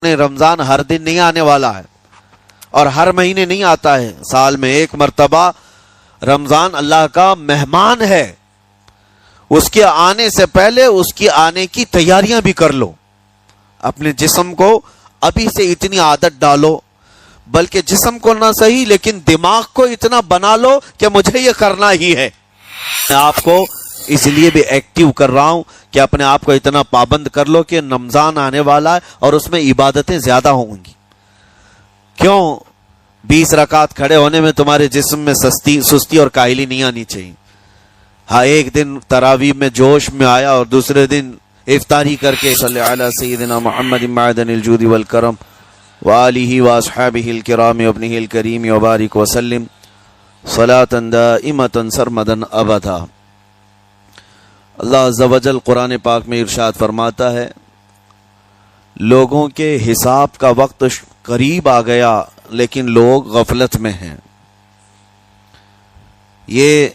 رمضان ہر دن نہیں آنے والا ہے اور ہر مہینے نہیں آتا ہے، سال میں ایک مرتبہ رمضان اللہ کا مہمان ہے. اس کے آنے سے پہلے اس کی آنے کی تیاریاں بھی کر لو. اپنے جسم کو ابھی سے اتنی عادت ڈالو، بلکہ جسم کو نہ صحیح لیکن دماغ کو اتنا بنا لو کہ مجھے یہ کرنا ہی ہے. میں آپ کو اس لیے بھی ایکٹیو کر رہا ہوں کہ اپنے آپ کو اتنا پابند کر لو کہ رمضان آنے والا ہے اور اس میں عبادتیں زیادہ ہوں گی. کیوں 20 رکعت کھڑے ہونے میں تمہارے جسم میں سستی اور کاہلی نہیں آنی چاہیے. ہاں ایک دن تراویح میں جوش میں آیا اور دوسرے دن افطاری کر کے صلی علی سیدنا محمد معدن الجود والکرم وآلہ واصحابہ الکرام وابنہ الکریم وبارک وسلم صلاۃ دائمۃ سرمدا ابدا. اللہ عز و جل قرآن پاک میں ارشاد فرماتا ہے، لوگوں کے حساب کا وقت قریب آ گیا لیکن لوگ غفلت میں ہیں. یہ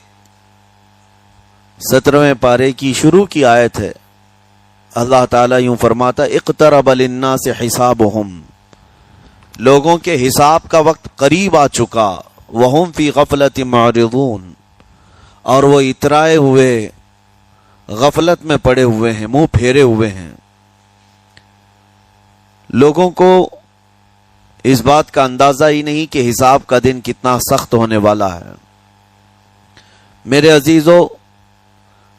17ویں پارے کی شروع کی آیت ہے. اللہ تعالیٰ یوں فرماتا، اقترب للناس حسابہم، لوگوں کے حساب کا وقت قریب آ چکا، وہم فی غفلت معرضون، اور وہ اترائے ہوئے غفلت میں پڑے ہوئے ہیں، منہ پھیرے ہوئے ہیں. لوگوں کو اس بات کا اندازہ ہی نہیں کہ حساب کا دن کتنا سخت ہونے والا ہے. میرے عزیزو،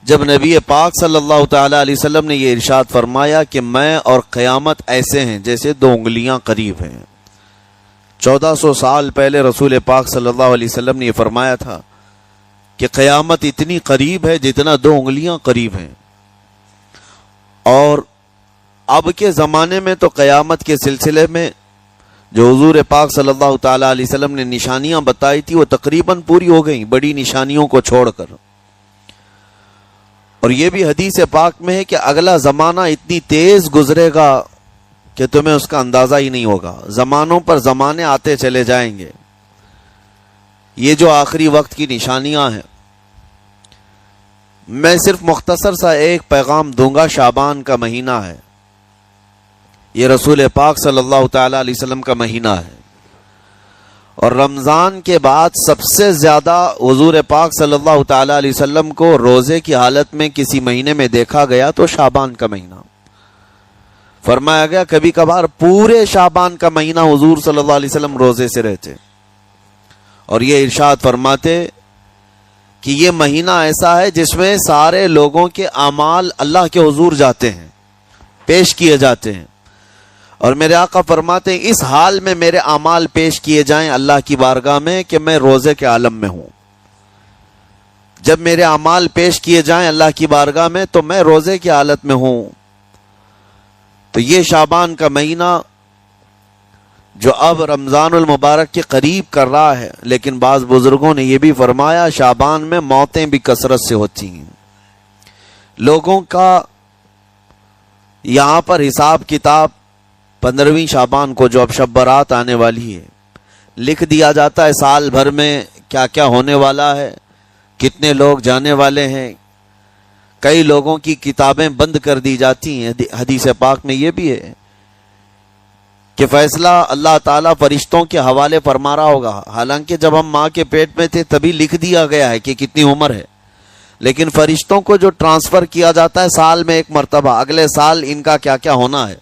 جب نبی پاک صلی اللہ تعالی علیہ وسلم نے یہ ارشاد فرمایا کہ میں اور قیامت ایسے ہیں جیسے 2 انگلیاں قریب ہیں، 1400 سال پہلے رسول پاک صلی اللہ علیہ وسلم نے یہ فرمایا تھا کہ قیامت اتنی قریب ہے جتنا 2 انگلیاں قریب ہیں. اور اب کے زمانے میں تو قیامت کے سلسلے میں جو حضور پاک صلی اللہ تعالی علیہ وسلم نے نشانیاں بتائی تھی وہ تقریباً پوری ہو گئیں، بڑی نشانیوں کو چھوڑ کر. اور یہ بھی حدیث پاک میں ہے کہ اگلا زمانہ اتنی تیز گزرے گا کہ تمہیں اس کا اندازہ ہی نہیں ہوگا. زمانوں پر زمانے آتے چلے جائیں گے. یہ جو آخری وقت کی نشانیاں ہیں، میں صرف مختصر سا ایک پیغام دوں گا. شعبان کا مہینہ ہے، یہ رسول پاک صلی اللہ تعالی علیہ وسلم کا مہینہ ہے، اور رمضان کے بعد سب سے زیادہ حضور پاک صلی اللہ تعالی علیہ وسلم کو روزے کی حالت میں کسی مہینے میں دیکھا گیا تو شعبان کا مہینہ. فرمایا گیا کبھی کبھار پورے شعبان کا مہینہ حضور صلی اللہ علیہ وسلم روزے سے رہتے، اور یہ ارشاد فرماتے کہ یہ مہینہ ایسا ہے جس میں سارے لوگوں کے اعمال اللہ کے حضور جاتے ہیں، پیش کیے جاتے ہیں. اور میرے آقا فرماتے ہیں اس حال میں میرے اعمال پیش کیے جائیں اللہ کی بارگاہ میں کہ میں روزے کے عالم میں ہوں. جب میرے اعمال پیش کیے جائیں اللہ کی بارگاہ میں تو میں روزے کی حالت میں ہوں. تو یہ شعبان کا مہینہ جو اب رمضان المبارک کے قریب کر رہا ہے، لیکن بعض بزرگوں نے یہ بھی فرمایا شعبان میں موتیں بھی کثرت سے ہوتی ہیں. لوگوں کا یہاں پر حساب کتاب 15ویں شعبان کو جو اب شب برات آنے والی ہے لکھ دیا جاتا ہے، سال بھر میں کیا کیا ہونے والا ہے، کتنے لوگ جانے والے ہیں. کئی لوگوں کی کتابیں بند کر دی جاتی ہیں. حدیث پاک میں یہ بھی ہے کہ فیصلہ اللہ تعالیٰ فرشتوں کے حوالے فرما رہا ہوگا. حالانکہ جب ہم ماں کے پیٹ میں تھے تبھی لکھ دیا گیا ہے کہ کتنی عمر ہے، لیکن فرشتوں کو جو ٹرانسفر کیا جاتا ہے سال میں ایک مرتبہ، اگلے سال ان کا کیا کیا ہونا ہے.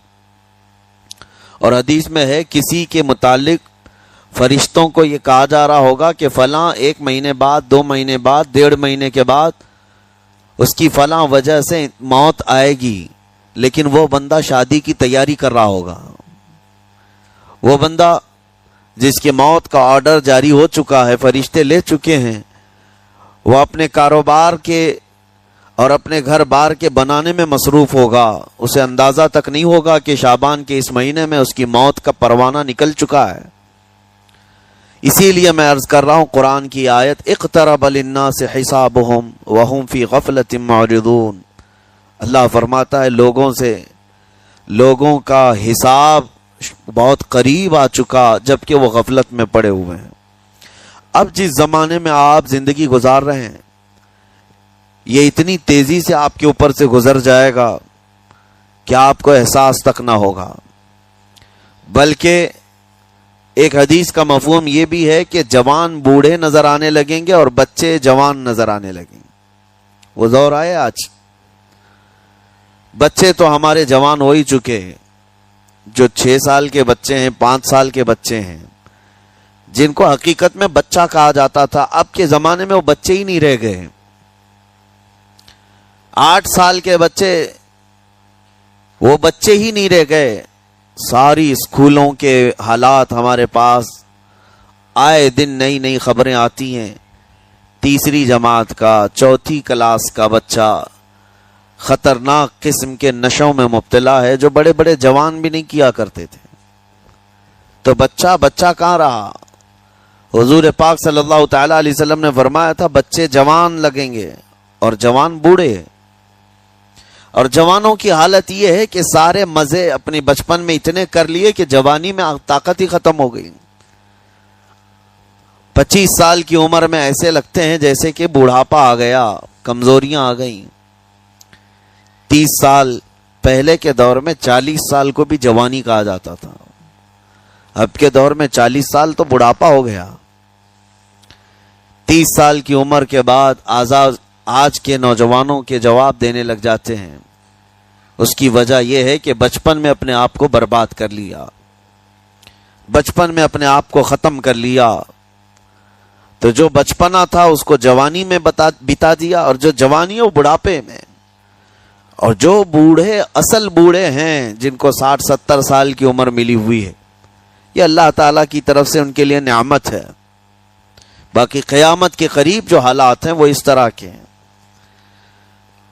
اور حدیث میں ہے کسی کے متعلق فرشتوں کو یہ کہا جا رہا ہوگا کہ فلاں 1 مہینے بعد، 2 مہینے بعد، 1.5 مہینے کے بعد اس کی فلاں وجہ سے موت آئے گی، لیکن وہ بندہ شادی کی تیاری کر رہا ہوگا. وہ بندہ جس کے موت کا آرڈر جاری ہو چکا ہے، فرشتے لے چکے ہیں، وہ اپنے کاروبار کے اور اپنے گھر بار کے بنانے میں مصروف ہوگا. اسے اندازہ تک نہیں ہوگا کہ شعبان کے اس مہینے میں اس کی موت کا پروانہ نکل چکا ہے. اسی لیے میں عرض کر رہا ہوں قرآن کی آیت اقترب للناس حسابہم وہم فی غفلت معرضون. اللہ فرماتا ہے لوگوں کا حساب بہت قریب آ چکا جبکہ وہ غفلت میں پڑے ہوئے ہیں. اب جس زمانے میں آپ زندگی گزار رہے ہیں یہ اتنی تیزی سے آپ کے اوپر سے گزر جائے گا کہ آپ کو احساس تک نہ ہوگا. بلکہ ایک حدیث کا مفہوم یہ بھی ہے کہ جوان بوڑھے نظر آنے لگیں گے اور بچے جوان نظر آنے لگیں گے. وہ دور آئے آج. بچے تو ہمارے جوان ہو ہی چکے ہیں. جو 6 سال کے بچے ہیں، 5 سال کے بچے ہیں، جن کو حقیقت میں بچہ کہا جاتا تھا، اب کے زمانے میں وہ بچے ہی نہیں رہ گئے ہیں. 8 سال کے بچے وہ بچے ہی نہیں رہ گئے. ساری اسکولوں کے حالات ہمارے پاس آئے دن نئی نئی خبریں آتی ہیں. 3ری جماعت کا، 4تھی کلاس کا بچہ خطرناک قسم کے نشوں میں مبتلا ہے جو بڑے بڑے جوان بھی نہیں کیا کرتے تھے. تو بچہ کہاں رہا؟ حضور پاک صلی اللہ تعالی علیہ وسلم نے فرمایا تھا بچے جوان لگیں گے اور جوان بوڑھے. اور جوانوں کی حالت یہ ہے کہ سارے مزے اپنے بچپن میں اتنے کر لیے کہ جوانی میں طاقت ہی ختم ہو گئی. 25 سال کی عمر میں ایسے لگتے ہیں جیسے کہ بوڑھاپا آ گیا، کمزوریاں آ گئیں. 30 سال پہلے کے دور میں 40 سال کو بھی جوانی کہا جاتا تھا. اب کے دور میں 40 سال تو بڑھاپا ہو گیا. 30 سال کی عمر کے بعد آج کے نوجوانوں کے جواب دینے لگ جاتے ہیں. اس کی وجہ یہ ہے کہ بچپن میں اپنے آپ کو برباد کر لیا، بچپن میں اپنے آپ کو ختم کر لیا. تو جو بچپنا تھا اس کو جوانی میں بتا دیا، اور جو جوانی ہے وہ بڑھاپے میں. اور جو بوڑھے اصل بوڑھے ہیں جن کو 60-70 سال کی عمر ملی ہوئی ہے، یہ اللہ تعالیٰ کی طرف سے ان کے لیے نعمت ہے. باقی قیامت کے قریب جو حالات ہیں وہ اس طرح کے ہیں.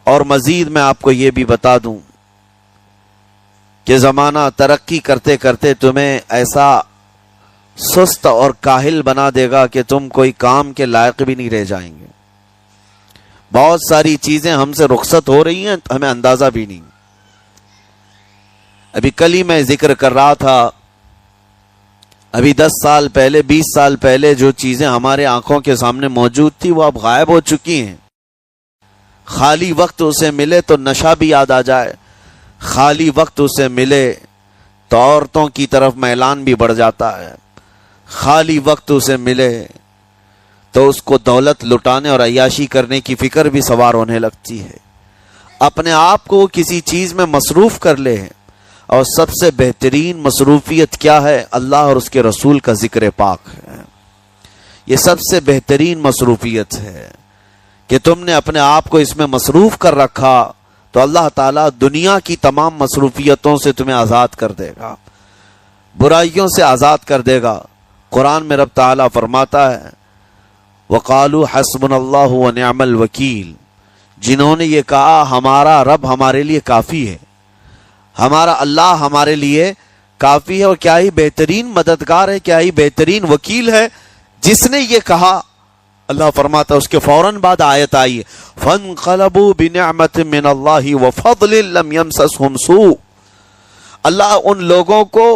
اور مزید میں آپ کو یہ بھی بتا دوں کہ زمانہ ترقی کرتے کرتے تمہیں ایسا سست اور کاہل بنا دے گا کہ تم کوئی کام کے لائق بھی نہیں رہ جائیں گے. بہت ساری چیزیں ہم سے رخصت ہو رہی ہیں، ہمیں اندازہ بھی نہیں. ابھی کل ہی میں ذکر کر رہا تھا، ابھی 10 سال پہلے، 20 سال پہلے جو چیزیں ہمارے آنکھوں کے سامنے موجود تھی وہ اب غائب ہو چکی ہیں. خالی وقت اسے ملے تو نشہ بھی یاد آ جائے، خالی وقت اسے ملے تو عورتوں کی طرف میلان بھی بڑھ جاتا ہے، خالی وقت اسے ملے تو اس کو دولت لٹانے اور عیاشی کرنے کی فکر بھی سوار ہونے لگتی ہے. اپنے آپ کو کسی چیز میں مصروف کر لے. اور سب سے بہترین مصروفیت کیا ہے؟ اللہ اور اس کے رسول کا ذکر پاک ہے. یہ سب سے بہترین مصروفیت ہے کہ تم نے اپنے آپ کو اس میں مصروف کر رکھا تو اللہ تعالیٰ دنیا کی تمام مصروفیتوں سے تمہیں آزاد کر دے گا، برائیوں سے آزاد کر دے گا. قرآن میں رب تعالیٰ فرماتا ہے وَقَالُوا حَسْبُنَا اللَّهُ وَنِعْمَ الْوَكِيلُ، جنہوں نے یہ کہا ہمارا رب ہمارے لیے کافی ہے، ہمارا اللہ ہمارے لیے کافی ہے. اور کیا ہی بہترین مددگار ہے، کیا ہی بہترین وکیل ہے جس نے یہ کہا. اللہ فرماتا ہے اس کے فوراً بعد آیت آئی ہے فَانْقَلَبُوا بِنِعْمَةٍ مِّنَ اللَّهِ وَفَضْلٍ لَمْ يَمْسَسْهُمْ سُوءٌ. اللہ ان لوگوں کو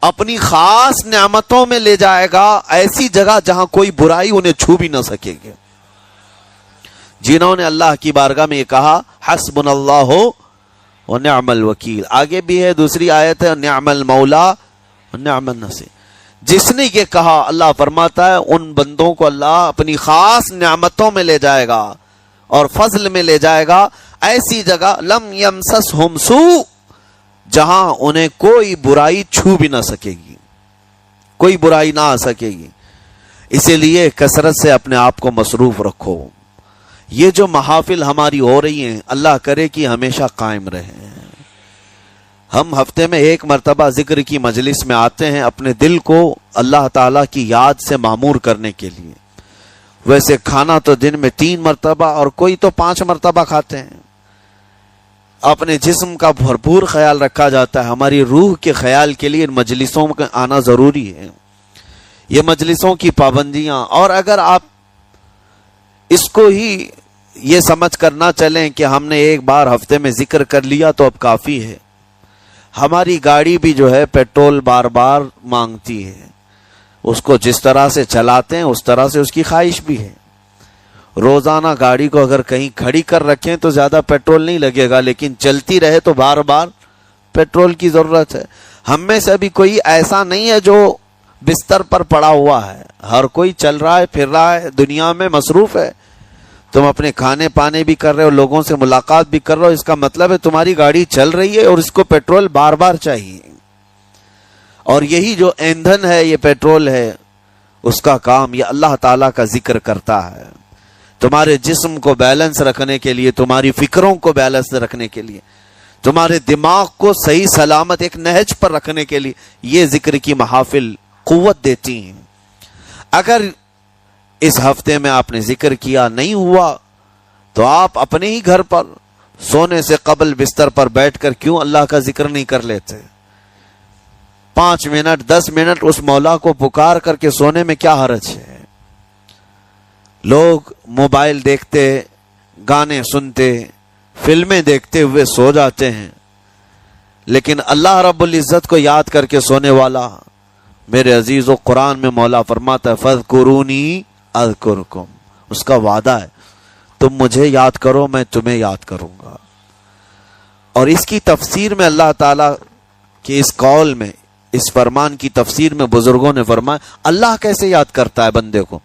اپنی خاص نعمتوں میں لے جائے گا، ایسی جگہ جہاں کوئی برائی انہیں چھو بھی نہ سکے گے. جنہوں نے اللہ کی بارگاہ میں یہ کہا حسبنا اللہ ونعم الوکیل. آگے بھی ہے دوسری آیت ہے نعم المولا ونعم النصیر. جس نے یہ کہا اللہ فرماتا ہے ان بندوں کو اللہ اپنی خاص نعمتوں میں لے جائے گا اور فضل میں لے جائے گا، ایسی جگہ لم یمسسہم سوء، جہاں انہیں کوئی برائی چھو بھی نہ سکے گی، کوئی برائی نہ آ سکے گی. اسی لیے کثرت سے اپنے آپ کو مصروف رکھو. یہ جو محافل ہماری ہو رہی ہیں اللہ کرے کہ ہمیشہ قائم رہیں. ہم ہفتے میں 1 مرتبہ ذکر کی مجلس میں آتے ہیں اپنے دل کو اللہ تعالیٰ کی یاد سے معمور کرنے کے لیے. ویسے کھانا تو دن میں 3 مرتبہ اور کوئی تو 5 مرتبہ کھاتے ہیں. اپنے جسم کا بھرپور خیال رکھا جاتا ہے. ہماری روح کے خیال کے لیے ان مجلسوں میں آنا ضروری ہے. یہ مجلسوں کی پابندیاں، اور اگر آپ اس کو ہی یہ سمجھ کر نہ چلیں کہ ہم نے ایک بار ہفتے میں ذکر کر لیا تو اب کافی ہے. ہماری گاڑی بھی جو ہے پیٹرول بار بار مانگتی ہے. اس کو جس طرح سے چلاتے ہیں اس طرح سے اس کی خواہش بھی ہے. روزانہ گاڑی کو اگر کہیں کھڑی کر رکھیں تو زیادہ پیٹرول نہیں لگے گا، لیکن چلتی رہے تو بار بار پیٹرول کی ضرورت ہے. ہم میں سے ابھی کوئی ایسا نہیں ہے جو بستر پر پڑا ہوا ہے، ہر کوئی چل رہا ہے، پھر رہا ہے، دنیا میں مصروف ہے۔ تم اپنے کھانے پانے بھی کر رہے ہو، لوگوں سے ملاقات بھی کر رہے ہو، اس کا مطلب ہے تمہاری گاڑی چل رہی ہے اور اس کو پیٹرول بار بار چاہیے، اور یہی جو ایندھن ہے، یہ پیٹرول ہے، اس کا کام یہ اللہ تعالیٰ کا ذکر کرتا ہے۔ تمہارے جسم کو بیلنس رکھنے کے لیے، تمہاری فکروں کو بیلنس رکھنے کے لیے، تمہارے دماغ کو صحیح سلامت ایک نہج پر رکھنے کے لیے یہ ذکر کی محافل قوت دیتی ہیں۔ اگر اس ہفتے میں آپ نے ذکر کیا نہیں ہوا تو آپ اپنے ہی گھر پر سونے سے قبل بستر پر بیٹھ کر کیوں اللہ کا ذکر نہیں کر لیتے؟ 5 منٹ 10 منٹ اس مولا کو پکار کر کے سونے میں کیا حرج ہے؟ لوگ موبائل دیکھتے، گانے سنتے، فلمیں دیکھتے ہوئے سو جاتے ہیں، لیکن اللہ رب العزت کو یاد کر کے سونے والا، میرے عزیزو، قرآن میں مولا فرماتا ہے فَاذْكُرُونِي اذکرکم، اس کا وعدہ ہے تم مجھے یاد کرو میں تمہیں یاد کروں گا۔ اور اس کی تفسیر میں اللہ تعالیٰ کے اس قول میں، اس فرمان کی تفسیر میں بزرگوں نے فرمایا اللہ کیسے یاد کرتا ہے بندے کو؟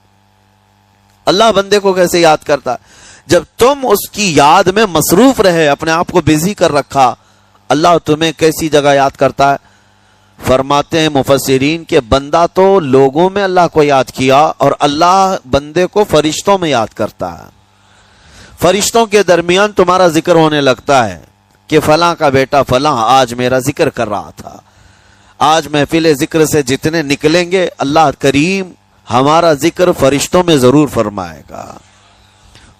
اللہ بندے کو کیسے یاد کرتا ہے؟ جب تم اس کی یاد میں مصروف رہے، اپنے آپ کو بزی کر رکھا، اللہ تمہیں کیسی جگہ یاد کرتا ہے؟ فرماتے ہیں مفسرین کہ بندہ تو لوگوں میں اللہ کو یاد کیا، اور اللہ بندے کو فرشتوں میں یاد کرتا ہے۔ فرشتوں کے درمیان تمہارا ذکر ہونے لگتا ہے کہ فلاں کا بیٹا فلاں آج میرا ذکر کر رہا تھا، آج محفل ذکر سے جتنے نکلیں گے اللہ کریم ہمارا ذکر فرشتوں میں ضرور فرمائے گا،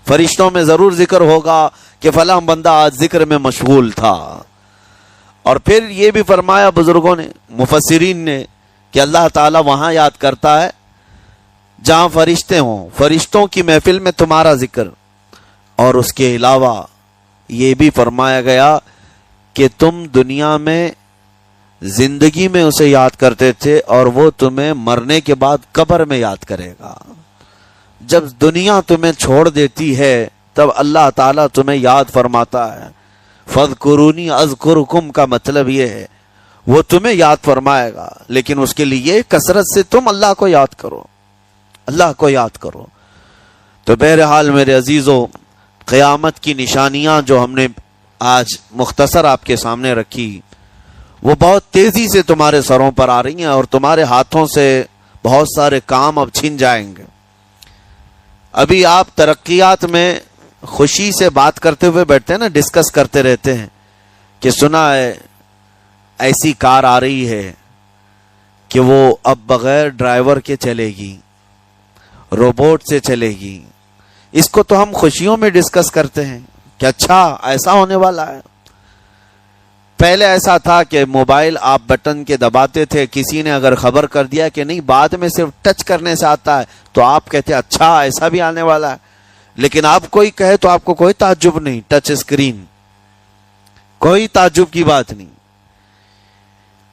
فرشتوں میں ضرور ذکر ہوگا کہ فلاں بندہ آج ذکر میں مشغول تھا۔ اور پھر یہ بھی فرمایا بزرگوں نے، مفسرین نے، کہ اللہ تعالیٰ وہاں یاد کرتا ہے جہاں فرشتے ہوں، فرشتوں کی محفل میں تمہارا ذکر۔ اور اس کے علاوہ یہ بھی فرمایا گیا کہ تم دنیا میں زندگی میں اسے یاد کرتے تھے، اور وہ تمہیں مرنے کے بعد قبر میں یاد کرے گا۔ جب دنیا تمہیں چھوڑ دیتی ہے تب اللہ تعالیٰ تمہیں یاد فرماتا ہے۔ فَاذْكُرُونِي أَذْكُرْكُمْ کا مطلب یہ ہے وہ تمہیں یاد فرمائے گا، لیکن اس کے لیے کثرت سے تم اللہ کو یاد کرو، اللہ کو یاد کرو۔ تو بہرحال میرے عزیزو، قیامت کی نشانیاں جو ہم نے آج مختصر آپ کے سامنے رکھی، وہ بہت تیزی سے تمہارے سروں پر آ رہی ہیں، اور تمہارے ہاتھوں سے بہت سارے کام اب چھن جائیں گے۔ ابھی آپ ترقیات میں خوشی سے بات کرتے ہوئے بیٹھتے ہیں نا، ڈسکس کرتے رہتے ہیں کہ سنا ہے ایسی کار آ رہی ہے کہ وہ اب بغیر ڈرائیور کے چلے گی، روبوٹ سے چلے گی۔ اس کو تو ہم خوشیوں میں ڈسکس کرتے ہیں کہ اچھا ایسا ہونے والا ہے۔ پہلے ایسا تھا کہ موبائل آپ بٹن کے دباتے تھے، کسی نے اگر خبر کر دیا کہ نہیں بعد میں صرف ٹچ کرنے سے آتا ہے تو آپ کہتے اچھا ایسا بھی آنے والا ہے۔ لیکن آپ کوئی کہے تو آپ کو کوئی تعجب نہیں، ٹچ اسکرین، کوئی تعجب کی بات نہیں،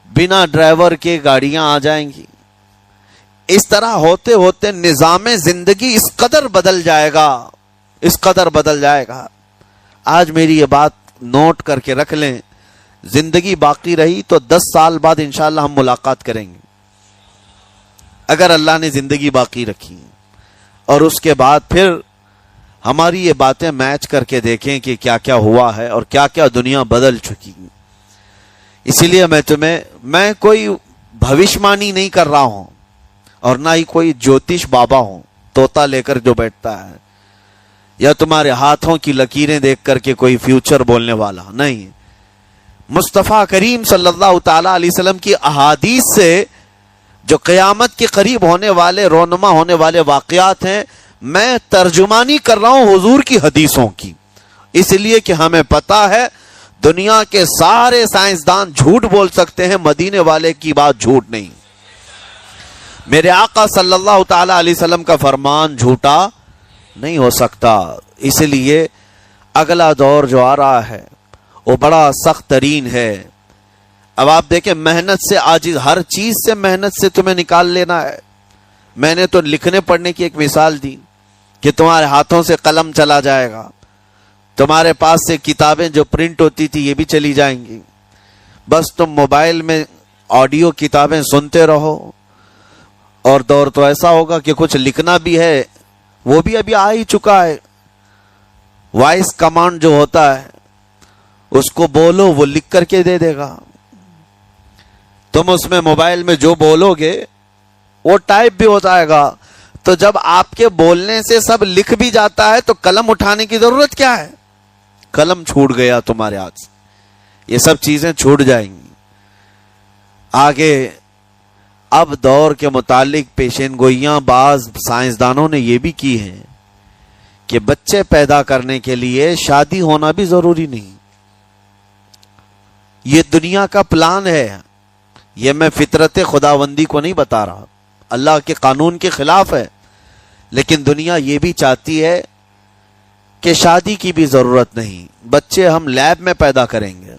بنا ڈرائیور کے گاڑیاں آ جائیں گی۔ اس طرح ہوتے ہوتے نظام زندگی اس قدر بدل جائے گا، اس قدر بدل جائے گا۔ آج میری یہ بات نوٹ کر کے رکھ لیں، زندگی باقی رہی تو 10 سال بعد انشاءاللہ ہم ملاقات کریں گے، اگر اللہ نے زندگی باقی رکھی، اور اس کے بعد پھر ہماری یہ باتیں میچ کر کے دیکھیں کہ کیا کیا ہوا ہے اور کیا کیا دنیا بدل چکی۔ اسی لیے میں کوئی بھوشمانی نہیں کر رہا ہوں، اور نہ ہی کوئی جوتش بابا ہوں طوطا لے کر جو بیٹھتا ہے، یا تمہارے ہاتھوں کی لکیریں دیکھ کر کے کوئی فیوچر بولنے والا نہیں۔ مصطفیٰ کریم صلی اللہ تعالی علیہ وسلم کی احادیث سے جو قیامت کے قریب ہونے والے، رونما ہونے والے واقعات ہیں، میں ترجمانی کر رہا ہوں حضور کی حدیثوں کی، اس لیے کہ ہمیں پتا ہے دنیا کے سارے سائنسدان جھوٹ بول سکتے ہیں، مدینے والے کی بات جھوٹ نہیں۔ میرے آقا صلی اللہ تعالی علیہ وسلم کا فرمان جھوٹا نہیں ہو سکتا۔ اس لیے اگلا دور جو آ رہا ہے وہ بڑا سخت ترین ہے۔ اب آپ دیکھیں، محنت سے عاجز، ہر چیز سے محنت سے تمہیں نکال لینا ہے۔ میں نے تو لکھنے پڑھنے کی ایک مثال دی کہ تمہارے ہاتھوں سے قلم چلا جائے گا، تمہارے پاس سے کتابیں جو پرنٹ ہوتی تھی یہ بھی چلی جائیں گی، بس تم موبائل میں آڈیو کتابیں سنتے رہو، اور دور تو ایسا ہوگا کہ کچھ لکھنا بھی ہے وہ بھی ابھی آ ہی چکا ہے، وائس کمانڈ جو ہوتا ہے اس کو بولو وہ لکھ کر کے دے دے گا، تم اس میں موبائل میں جو بولو گے وہ ٹائپ بھی ہو جائے گا۔ تو جب آپ کے بولنے سے سب لکھ بھی جاتا ہے تو قلم اٹھانے کی ضرورت کیا ہے؟ قلم چھوٹ گیا تمہارے ہاتھ سے، یہ سب چیزیں چھوٹ جائیں گی۔ آگے اب دور کے متعلق پیشین گوئیاں بعض سائنسدانوں نے یہ بھی کی ہیں کہ بچے پیدا کرنے کے لیے شادی ہونا بھی ضروری نہیں، یہ دنیا کا پلان ہے، یہ میں فطرت خداوندی کو نہیں بتا رہا، اللہ کے قانون کے خلاف ہے، لیکن دنیا یہ بھی چاہتی ہے کہ شادی کی بھی ضرورت نہیں، بچے ہم لیب میں پیدا کریں گے،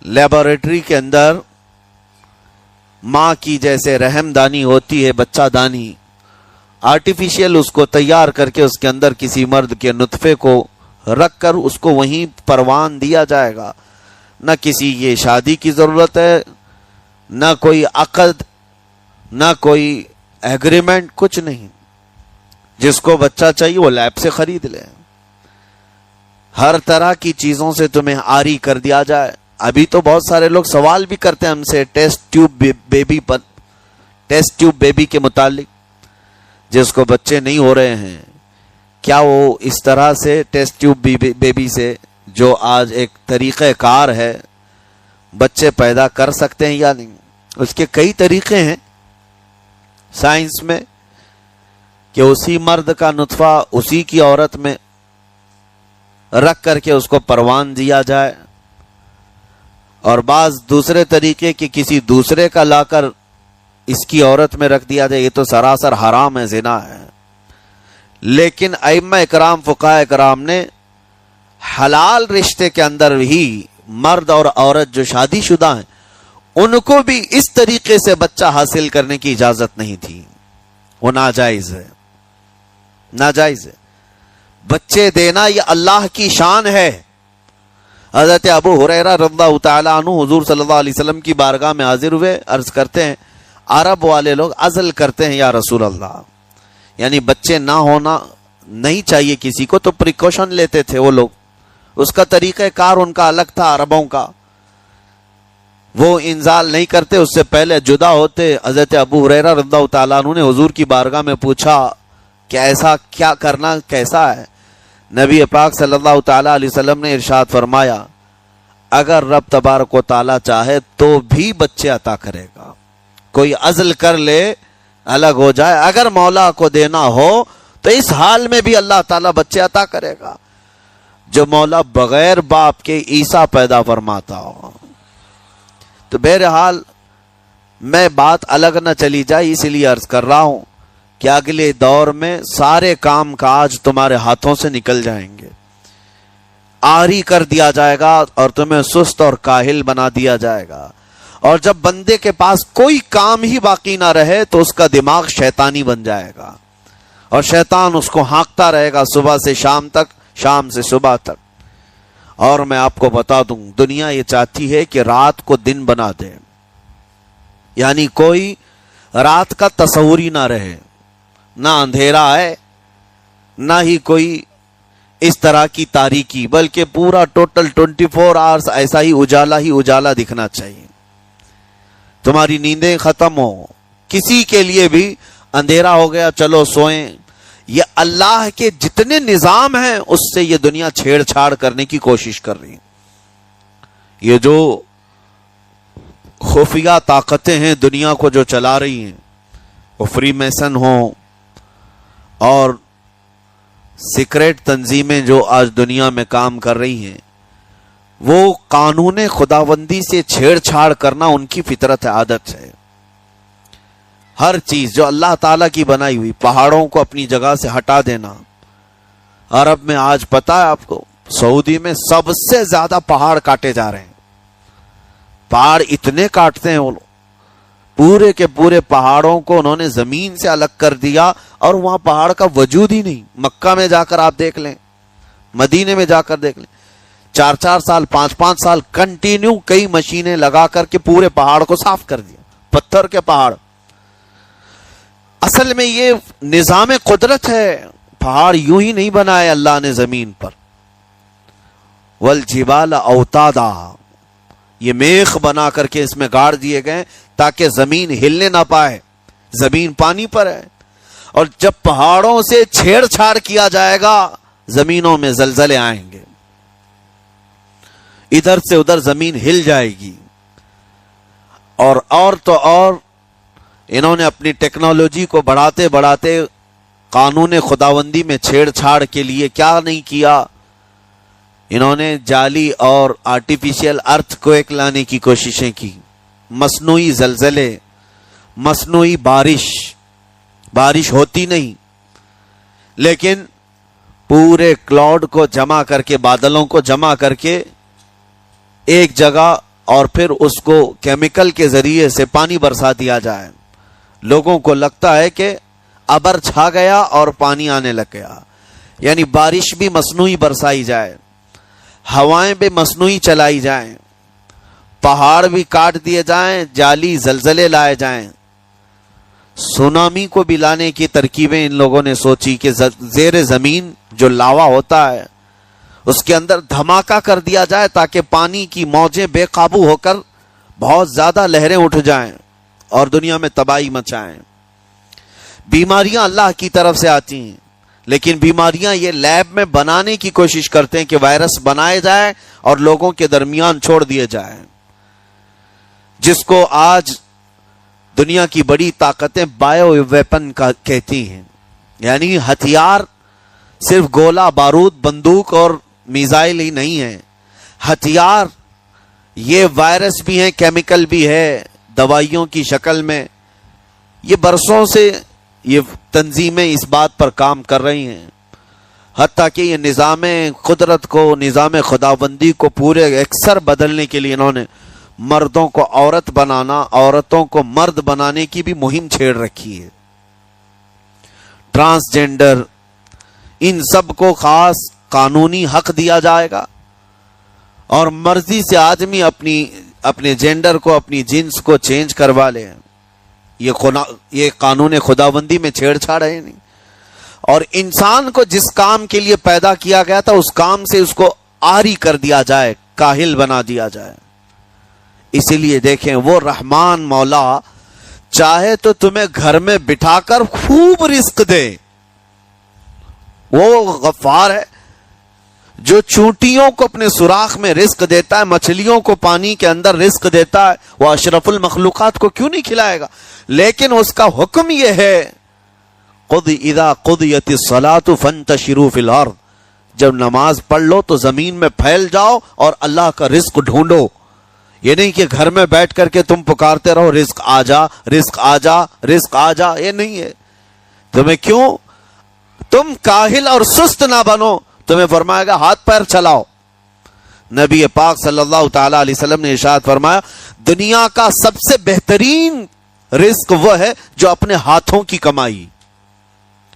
لیبارٹری کے اندر ماں کی جیسے رحم دانی ہوتی ہے، بچہ دانی، آرٹیفیشل اس کو تیار کر کے اس کے اندر کسی مرد کے نطفے کو رکھ کر اس کو وہیں پروان دیا جائے گا، نہ کسی یہ شادی کی ضرورت ہے، نہ کوئی عقد، نہ کوئی ایگریمنٹ، کچھ نہیں، جس کو بچہ چاہیے وہ لیب سے خرید لے، ہر طرح کی چیزوں سے تمہیں آری کر دیا جائے۔ ابھی تو بہت سارے لوگ سوال بھی کرتے ہیں ہم سے ٹیسٹ ٹیوب بیبی کے متعلق، جس کو بچے نہیں ہو رہے ہیں، کیا وہ اس طرح سے ٹیسٹ ٹیوب بیبی سے جو آج ایک طریقہ کار ہے بچے پیدا کر سکتے ہیں یا نہیں؟ اس کے کئی طریقے ہیں سائنس میں کہ اسی مرد کا نطفہ اسی کی عورت میں رکھ کر کے اس کو پروان دیا جائے، اور بعض دوسرے طریقے کہ کسی دوسرے کا لا کر اس کی عورت میں رکھ دیا جائے، یہ تو سراسر حرام ہے، زنا ہے۔ لیکن ائمہ اکرام، فقہاء اکرام نے حلال رشتے کے اندر ہی مرد اور عورت جو شادی شدہ ہیں ان کو بھی اس طریقے سے بچہ حاصل کرنے کی اجازت نہیں تھی، وہ ناجائز ہے، ناجائز ہے۔ بچے دینا یہ اللہ کی شان ہے۔ حضرت ابو ہریرہ رضی اللہ تعالیٰ عنہ حضور صلی اللہ علیہ وسلم کی بارگاہ میں حاضر ہوئے، عرض کرتے ہیں عرب والے لوگ عزل کرتے ہیں یا رسول اللہ، یعنی بچے نہ ہونا نہیں چاہیے کسی کو، تو پریکاشن لیتے تھے وہ لوگ، اس کا طریقہ کار ان کا الگ تھا عربوں کا، وہ انزال نہیں کرتے، اس سے پہلے جدا ہوتے۔ حضرت ابو ہریرہ رضی اللہ تعالیٰ عنہ نے حضور کی بارگاہ میں پوچھا کہ ایسا کیا کرنا کیسا ہے؟ نبی پاک صلی اللہ تعالیٰ علیہ وسلم نے ارشاد فرمایا اگر رب تبارک و تعالیٰ چاہے تو بھی بچے عطا کرے گا، کوئی عزل کر لے الگ ہو جائے، اگر مولا کو دینا ہو تو اس حال میں بھی اللہ تعالیٰ بچے عطا کرے گا، جو مولا بغیر باپ کے عیسیٰ پیدا فرماتا ہو۔ تو بہرحال میں بات الگ نہ چلی جائے اس لیے عرض کر رہا ہوں کہ اگلے دور میں سارے کام کاج تمہارے ہاتھوں سے نکل جائیں گے، آری کر دیا جائے گا اور تمہیں سست اور کاہل بنا دیا جائے گا، اور جب بندے کے پاس کوئی کام ہی باقی نہ رہے تو اس کا دماغ شیطانی بن جائے گا، اور شیطان اس کو ہانکتا رہے گا صبح سے شام تک، شام سے صبح تک۔ اور میں آپ کو بتا دوں دنیا یہ چاہتی ہے کہ رات کو دن بنا دے، یعنی کوئی رات کا تصور ہی نہ رہے، نہ اندھیرا ہے نہ ہی کوئی اس طرح کی تاریکی، بلکہ پورا ٹوٹل 24 آورز ایسا ہی اجالا دکھنا چاہیے، تمہاری نیندیں ختم ہو، کسی کے لیے بھی اندھیرا ہو گیا چلو سوئیں، یہ اللہ کے جتنے نظام ہیں اس سے یہ دنیا چھیڑ چھاڑ کرنے کی کوشش کر رہی ہے۔ یہ جو خفیہ طاقتیں ہیں دنیا کو جو چلا رہی ہیں، وہ فری میسن ہوں اور سیکریٹ تنظیمیں جو آج دنیا میں کام کر رہی ہیں، وہ قانون خداوندی سے چھیڑ چھاڑ کرنا ان کی فطرت ہے، عادت ہے۔ ہر چیز جو اللہ تعالیٰ کی بنائی ہوئی، پہاڑوں کو اپنی جگہ سے ہٹا دینا۔ عرب میں آج پتا ہے آپ کو، سعودی میں سب سے زیادہ پہاڑ کاٹے جا رہے ہیں، پہاڑ اتنے کاٹتے ہیں وہ لوگ، پورے کے پورے پہاڑوں کو انہوں نے زمین سے الگ کر دیا، اور وہاں پہاڑ کا وجود ہی نہیں۔ مکہ میں جا کر آپ دیکھ لیں، مدینے میں جا کر دیکھ لیں، 4 سال 5 سال کنٹینیو کئی مشینیں لگا کر کے پورے پہاڑ کو صاف کر دیا، پتھر کے پہاڑ۔ اصل میں یہ نظام قدرت ہے، پہاڑ یوں ہی نہیں بنائے اللہ نے زمین پر۔ والجبال اوتادا، یہ میخ بنا کر کے اس میں گاڑ دیے گئے تاکہ زمین ہلنے نہ پائے، زمین پانی پر ہے، اور جب پہاڑوں سے چھیڑ چھاڑ کیا جائے گا زمینوں میں زلزلے آئیں گے، ادھر سے ادھر زمین ہل جائے گی۔ اور تو اور انہوں نے اپنی ٹیکنالوجی کو بڑھاتے بڑھاتے قانون خداوندی میں چھیڑ چھاڑ کے لیے کیا نہیں کیا، انہوں نے جعلی اور آرٹیفیشل ارتھ کویک لانے کی کوششیں کی، مصنوعی زلزلے، مصنوعی بارش ہوتی نہیں، لیکن پورے کلاؤڈ کو جمع کر کے، بادلوں کو جمع کر کے ایک جگہ، اور پھر اس کو کیمیکل کے ذریعے سے پانی برسا دیا جائے۔ لوگوں کو لگتا ہے کہ ابر چھا گیا اور پانی آنے لگ گیا، یعنی بارش بھی مصنوعی برسائی جائے، ہوائیں بھی مصنوعی چلائی جائیں، پہاڑ بھی کاٹ دیے جائیں، جعلی زلزلے لائے جائیں۔ سونامی کو بھی لانے کی ترکیبیں ان لوگوں نے سوچی کہ زیر زمین جو لاوا ہوتا ہے اس کے اندر دھماکہ کر دیا جائے تاکہ پانی کی موجیں بے قابو ہو کر بہت زیادہ لہریں اٹھ جائیں اور دنیا میں تباہی مچائیں۔ بیماریاں اللہ کی طرف سے آتی ہیں، لیکن بیماریاں یہ لیب میں بنانے کی کوشش کرتے ہیں کہ وائرس بنائے جائے اور لوگوں کے درمیان چھوڑ دیے جائیں، جس کو آج دنیا کی بڑی طاقتیں بایو ویپن کا کہتی ہیں، یعنی ہتھیار صرف گولہ بارود بندوق اور میزائل ہی نہیں ہے، ہتھیار یہ وائرس بھی ہیں، کیمیکل بھی ہے، دوائیوں کی شکل میں۔ یہ برسوں سے یہ تنظیمیں اس بات پر کام کر رہی ہیں، حتیٰ کہ یہ نظام قدرت کو، نظام خداوندی کو پورے اکثر بدلنے کے لیے انہوں نے مردوں کو عورت بنانا، عورتوں کو مرد بنانے کی بھی مہم چھیڑ رکھی ہے۔ ٹرانسجینڈر، ان سب کو خاص قانونی حق دیا جائے گا، اور مرضی سے آدمی اپنے جینڈر کو، اپنی جنس کو چینج کروا لے۔ یہ قانون خداوندی میں چھیڑ چھاڑ ہے نہیں، اور انسان کو جس کام کے لیے پیدا کیا گیا تھا اس کام سے اس کو عاری کر دیا جائے، کاہل بنا دیا جائے۔ اسی لیے دیکھیں، وہ رحمان مولا چاہے تو تمہیں گھر میں بٹھا کر خوب رزق دے، وہ غفار ہے جو چونٹیوں کو اپنے سوراخ میں رزق دیتا ہے، مچھلیوں کو پانی کے اندر رزق دیتا ہے، وہ اشرف المخلوقات کو کیوں نہیں کھلائے گا؟ لیکن اس کا حکم یہ ہے، اذا قضیت الصلاۃ فانتشروا فی الارض، جب نماز پڑھ لو تو زمین میں پھیل جاؤ اور اللہ کا رزق ڈھونڈو۔ یہ نہیں کہ گھر میں بیٹھ کر کے تم پکارتے رہو رزق آ جا، رزق آ جا، رزق آ جا، یہ نہیں ہے۔ تمہیں کیوں؟ تم کاہل اور سست نہ بنو، تمہیں فرمائے گا ہاتھ پیر چلاؤ۔ نبی پاک صلی اللہ تعالی علیہ وسلم نے ارشاد فرمایا، دنیا کا سب سے بہترین رزق وہ ہے جو اپنے ہاتھوں کی کمائی،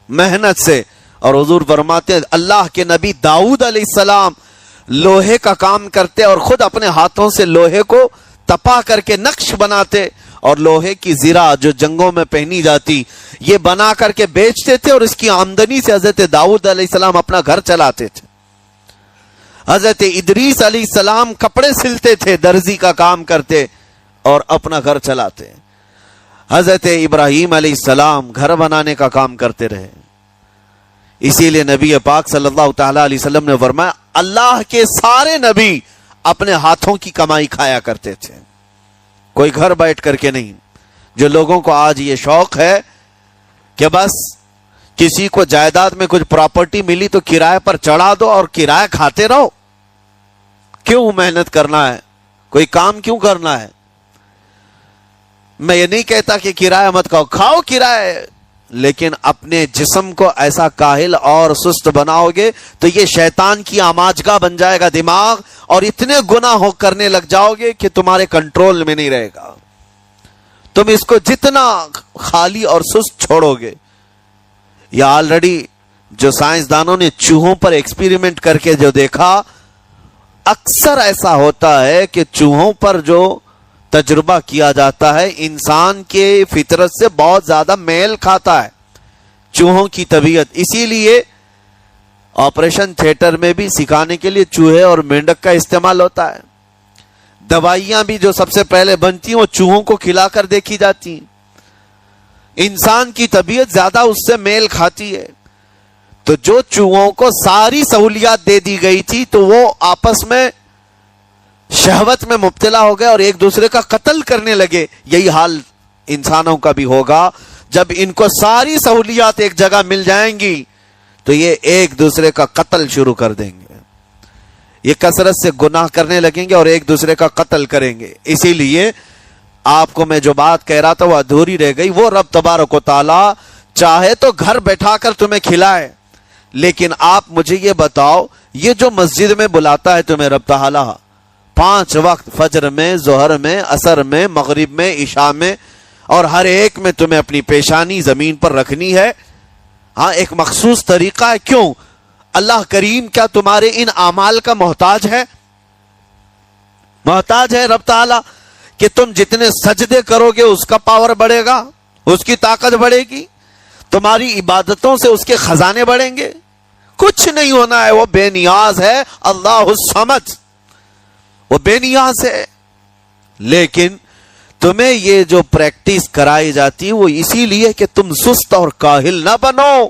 محنت سے۔ اور حضور فرماتے ہیں اللہ کے نبی داؤد علیہ السلام لوہے کا کام کرتے اور خود اپنے ہاتھوں سے لوہے کو تپا کر کے نقش بناتے، اور لوہے کی زرہ جو جنگوں میں پہنی جاتی یہ بنا کر کے بیچتے تھے، اور اس کی آمدنی سے حضرت داؤد علیہ السلام اپنا گھر چلاتے تھے۔ حضرت ادریس علیہ السلام کپڑے سلتے تھے، درزی کا کام کرتے اور اپنا گھر چلاتے۔ حضرت ابراہیم علیہ السلام گھر بنانے کا کام کرتے رہے۔ اسی لیے نبی پاک صلی اللہ تعالی علیہ وسلم نے فرمایا اللہ کے سارے نبی اپنے ہاتھوں کی کمائی کھایا کرتے تھے، کوئی گھر بیٹھ کر کے نہیں۔ جو لوگوں کو آج یہ شوق ہے کہ بس کسی کو جائیداد میں کچھ پراپرٹی ملی تو کرائے پر چڑھا دو اور کرایہ کھاتے رہو، کیوں محنت کرنا ہے؟ کوئی کام کیوں کرنا ہے؟ میں یہ نہیں کہتا کہ کرایہ مت کھاؤ، کھاؤ کرایہ، لیکن اپنے جسم کو ایسا کاہل اور سست بناؤ گے تو یہ شیطان کی آماجگاہ بن جائے گا دماغ، اور اتنے گناہ کرنے لگ جاؤ گے کہ تمہارے کنٹرول میں نہیں رہے گا۔ تم اس کو جتنا خالی اور سست چھوڑو گے، یا آلریڈی جو سائنسدانوں نے چوہوں پر ایکسپیریمنٹ کر کے جو دیکھا، اکثر ایسا ہوتا ہے کہ چوہوں پر جو تجربہ کیا جاتا ہے انسان کے فطرت سے بہت زیادہ میل کھاتا ہے چوہوں کی طبیعت. اسی لیے آپریشن تھیٹر میں بھی سکھانے کے لیے چوہے اور مینڈک کا استعمال ہوتا ہے. دوائیاں بھی جو سب سے پہلے بنتی ہیں وہ چوہوں کو کھلا کر دیکھی جاتی ہیں. انسان کی طبیعت زیادہ اس سے میل کھاتی ہے. تو جو چوہوں کو ساری سہولیات دے دی گئی تھی تو وہ آپس میں شہوت میں مبتلا ہو گئے اور ایک دوسرے کا قتل کرنے لگے. یہی حال انسانوں کا بھی ہوگا. جب ان کو ساری سہولیات ایک جگہ مل جائیں گی تو یہ ایک دوسرے کا قتل شروع کر دیں گے. یہ کثرت سے گناہ کرنے لگیں گے اور ایک دوسرے کا قتل کریں گے. اسی لیے آپ کو میں جو بات کہہ رہا تھا وہ ادھوری رہ گئی. وہ رب تبارک و تعالی چاہے تو گھر بیٹھا کر تمہیں کھلائے, لیکن آپ مجھے یہ بتاؤ, یہ جو مسجد میں بلاتا ہے تمہیں رب تعالی 5 وقت, فجر میں, ظہر میں, عصر میں, مغرب میں, عشاء میں, اور ہر ایک میں تمہیں اپنی پیشانی زمین پر رکھنی ہے. ہاں, ایک مخصوص طریقہ ہے. کیوں؟ اللہ کریم کیا تمہارے ان اعمال کا محتاج ہے؟ محتاج ہے رب تعالی کہ تم جتنے سجدے کرو گے اس کا پاور بڑھے گا, اس کی طاقت بڑھے گی, تمہاری عبادتوں سے اس کے خزانے بڑھیں گے؟ کچھ نہیں ہونا ہے. وہ بے نیاز ہے. اللہ الصمد, وہ بے نیاز ہے. لیکن تمہیں یہ جو پریکٹس کرائی جاتی ہے وہ اسی لیے کہ تم سست اور کاہل نہ بنو.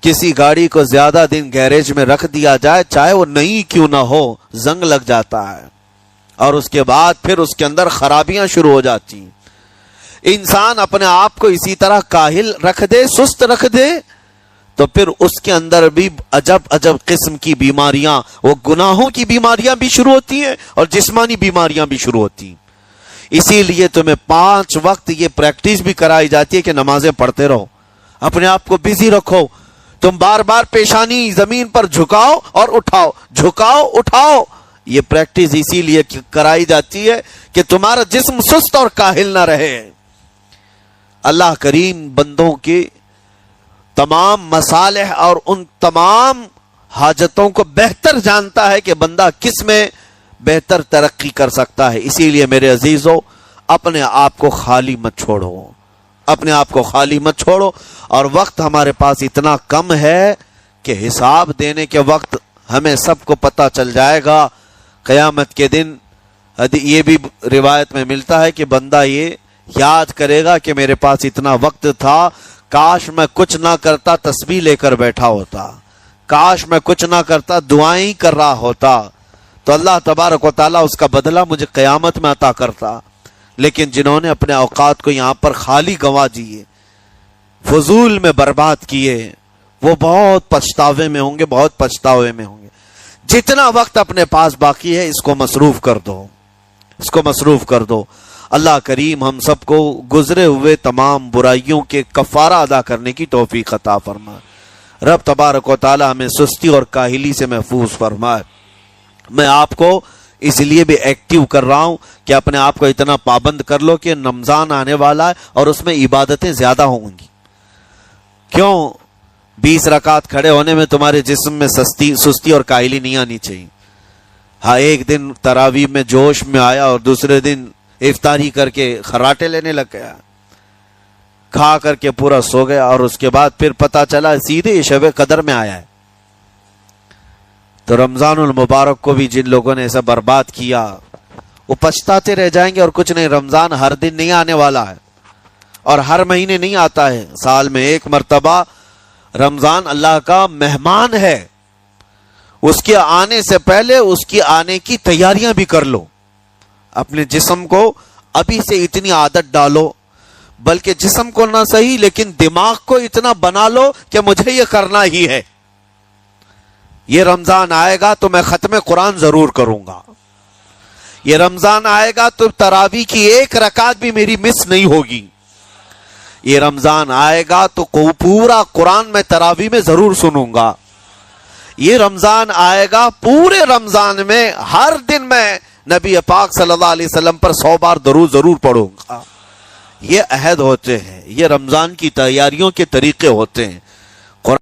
کسی گاڑی کو زیادہ دن گیریج میں رکھ دیا جائے, چاہے وہ نئی کیوں نہ ہو, زنگ لگ جاتا ہے اور اس کے بعد پھر اس کے اندر خرابیاں شروع ہو جاتی ہیں. انسان اپنے آپ کو اسی طرح کاہل رکھ دے, سست رکھ دے, تو پھر اس کے اندر بھی عجب عجب قسم کی بیماریاں, وہ گناہوں کی بیماریاں بھی شروع ہوتی ہیں اور جسمانی بیماریاں بھی شروع ہوتی ہیں. اسی لیے تمہیں 5 وقت یہ پریکٹس بھی کرائی جاتی ہے کہ نمازیں پڑھتے رہو, اپنے آپ کو بزی رکھو. تم بار بار پیشانی زمین پر جھکاؤ اور اٹھاؤ, جھکاؤ اٹھاؤ. یہ پریکٹس اسی لیے کرائی جاتی ہے کہ تمہارا جسم سست اور کاہل نہ رہے. اللہ کریم بندوں کے تمام مصالح اور ان تمام حاجتوں کو بہتر جانتا ہے کہ بندہ کس میں بہتر ترقی کر سکتا ہے. اسی لیے میرے عزیزو, اپنے آپ کو خالی مت چھوڑو, اپنے آپ کو خالی مت چھوڑو. اور وقت ہمارے پاس اتنا کم ہے کہ حساب دینے کے وقت ہمیں سب کو پتہ چل جائے گا قیامت کے دن. یہ بھی روایت میں ملتا ہے کہ بندہ یہ یاد کرے گا کہ میرے پاس اتنا وقت تھا, کاش میں کچھ نہ کرتا تسبیح لے کر بیٹھا ہوتا, کاش میں کچھ نہ کرتا دعائیں کر رہا ہوتا, تو اللہ تبارک و تعالیٰ اس کا بدلہ مجھے قیامت میں عطا کرتا. لیکن جنہوں نے اپنے اوقات کو یہاں پر خالی گنوا دیے, فضول میں برباد کیے, وہ بہت پچھتاوے میں ہوں گے, بہت پچھتاوے میں ہوں گے. جتنا وقت اپنے پاس باقی ہے اس کو مصروف کر دو, اس کو مصروف کر دو. اللہ کریم ہم سب کو گزرے ہوئے تمام برائیوں کے کفارہ ادا کرنے کی توفیق عطا فرمائے. رب تبارک و تعالی ہمیں سستی اور کاہلی سے محفوظ فرمائے. میں آپ کو اس لیے بھی ایکٹیو کر رہا ہوں کہ اپنے آپ کو اتنا پابند کر لو کہ رمضان آنے والا ہے اور اس میں عبادتیں زیادہ ہوں گی. کیوں؟ 20 رکعت کھڑے ہونے میں تمہارے جسم میں سستی اور کاہلی نہیں آنی چاہیے. ہاں, ایک دن تراویح میں جوش میں آیا اور دوسرے دن افطاری کر کے خراٹے لینے لگ گیا, کھا کر کے پورا سو گیا, اور اس کے بعد پھر پتا چلا سیدھے شب قدر میں آیا ہے. تو رمضان المبارک کو بھی جن لوگوں نے ایسا برباد کیا وہ پچھتاتے رہ جائیں گے. اور کچھ نہیں, رمضان ہر دن نہیں آنے والا ہے اور ہر مہینے نہیں آتا ہے, سال میں ایک مرتبہ رمضان اللہ کا مہمان ہے. اس کے آنے سے پہلے اس کی آنے کی تیاریاں بھی کر لو. اپنے جسم کو ابھی سے اتنی عادت ڈالو, بلکہ جسم کو نہ صحیح لیکن دماغ کو اتنا بنا لو کہ مجھے یہ کرنا ہی ہے. یہ رمضان آئے گا تو میں ختم قرآن ضرور کروں گا, یہ رمضان آئے گا تو تراویح کی 1 رکعت بھی میری مس نہیں ہوگی, یہ رمضان آئے گا تو پورا قرآن میں تراویح میں ضرور سنوں گا, یہ رمضان آئے گا پورے رمضان میں ہر دن میں نبی پاک صلی اللہ علیہ وسلم پر 100 بار درود ضرور پڑھوں گا. یہ عہد ہوتے ہیں, یہ رمضان کی تیاریوں کے طریقے ہوتے ہیں.